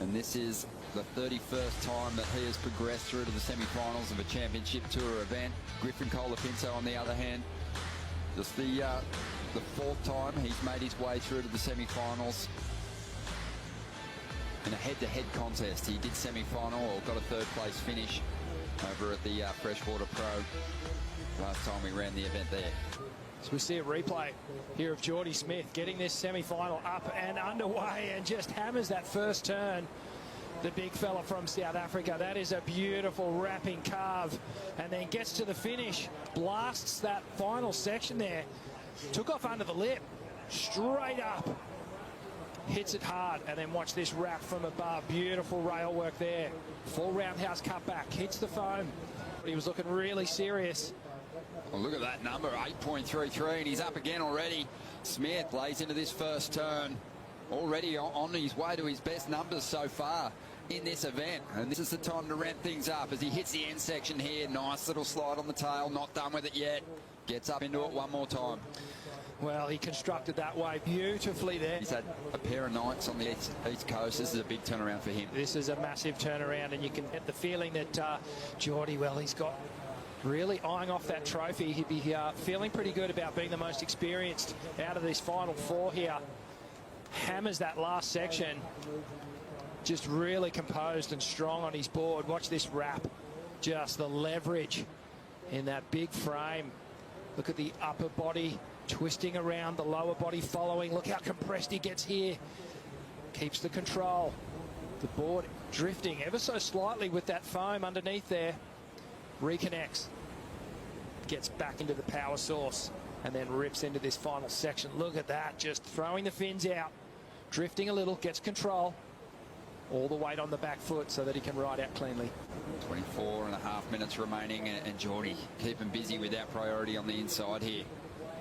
And this is the 31st time that he has progressed through to the semi-finals of a championship tour event. Griffin Colapinto, on the other hand, just the fourth time he's made his way through to the semi-finals in a head-to-head contest. He did semi-final, or got a third-place finish over at the Freshwater Pro last time we ran the event there. So we see a replay here of Geordie Smith getting this semi-final up and underway, and just hammers that first turn. The big fella from South Africa. That is a beautiful wrapping carve, and then gets to the finish, blasts that final section there, took off under the lip, straight up, hits it hard, and then watch this wrap from above. Beautiful rail work there. Full roundhouse cutback, hits the foam. He was looking really serious. Well, look at that number, 8.33, and he's up again already. Smith lays into this first turn, already on his way to his best numbers so far in this event. And this is the time to ramp things up as he hits the end section here. Nice little slide on the tail, not done with it yet. Gets up into it one more time. Well, he constructed that way beautifully there. He's had a pair of nights on the East Coast. This is a big turnaround for him. This is a massive turnaround, and you can get the feeling that Geordie, well, he's got really eyeing off that trophy. He'd be feeling pretty good about being the most experienced out of this final four here. Hammers that last section. Just really composed and strong on his board. Watch this wrap. Just the leverage in that big frame. Look at the upper body twisting around, the lower body following. Look how compressed he gets here. Keeps the control. The board drifting ever so slightly with that foam underneath there. Reconnects. Gets back into the power source and then rips into this final section. Look at that, just throwing the fins out. Drifting a little, gets control. All the weight on the back foot so that he can ride out cleanly. 24.5 minutes remaining, and Geordie keeping busy with that priority on the inside here.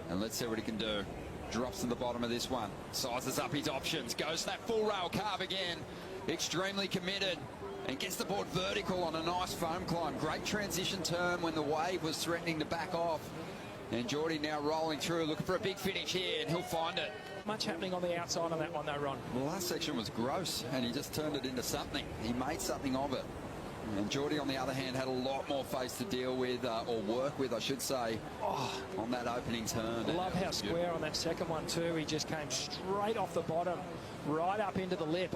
And let's see what he can do. Drops to the bottom of this one. Sizes up his options. Goes that full rail carve again. Extremely committed. And gets the board vertical on a nice foam climb. Great transition turn when the wave was threatening to back off. And Geordie now rolling through, looking for a big finish here, and he'll find it. Much happening on the outside on that one though, Ron. The last section was gross, and he just turned it into something. He made something of it. And Geordie, on the other hand, had a lot more face to deal with, or work with, I should say, on that opening turn. Love how square on that second one too. He just came straight off the bottom, right up into the lip,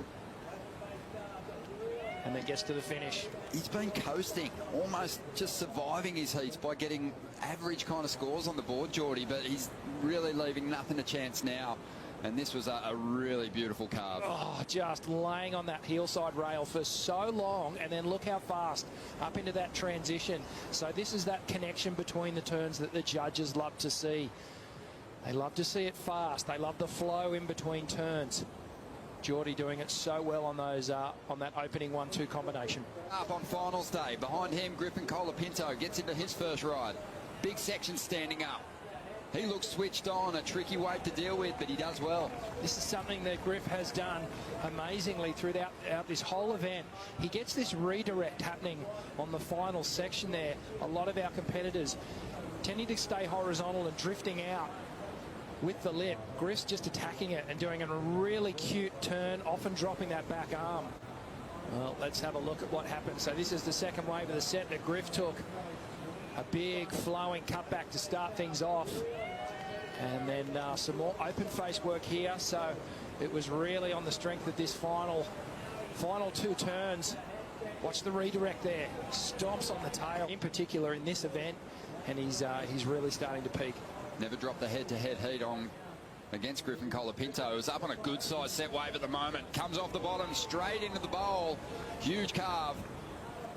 and then gets to the finish. He's been coasting, almost just surviving his heats by getting average kind of scores on the board, Geordie, but he's really leaving nothing to chance now. And this was a really beautiful carve. Oh, just laying on that heel-side rail for so long, and then look how fast up into that transition. So this is that connection between the turns that the judges love to see. They love to see it fast. They love the flow in between turns. Geordie doing it so well on those on that opening 1-2 combination. Up on finals day, behind him, Griffin Colapinto gets into his first ride. Big section standing up. He looks switched on, a tricky wave to deal with, but he does well. This is something that Griff has done amazingly throughout this whole event. He gets this redirect happening on the final section there. A lot of our competitors tending to stay horizontal and drifting out with the lip. Griff's just attacking it and doing a really cute turn, often dropping that back arm. Well, let's have a look at what happened. So this is the second wave of the set that Griff took. A big flowing cutback to start things off. And then some more open face work here. So it was really on the strength of this final two turns. Watch the redirect there. Stomps on the tail, in particular in this event. And he's really starting to peak. Never dropped the head-to-head heat on against Griffin Colapinto. It was up on a good size set wave at the moment. Comes off the bottom, straight into the bowl. Huge carve.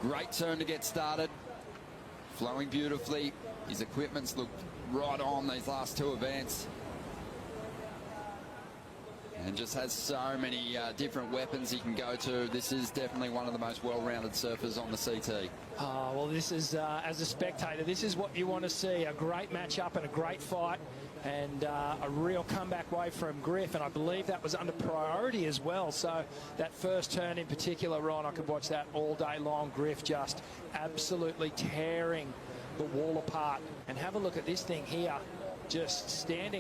Great turn to get started. Flowing beautifully. His equipment's looked right on these last two events. And just has so many different weapons he can go to. This is definitely one of the most well-rounded surfers on the CT. Oh, well, this is, as a spectator, this is what you want to see. A great match-up and a great fight, and a real comeback wave from Griff, and I believe that was under priority as well. So that first turn in particular, Ron, I could watch that all day long. Griff just absolutely tearing the wall apart. And have a look at this thing here, just standing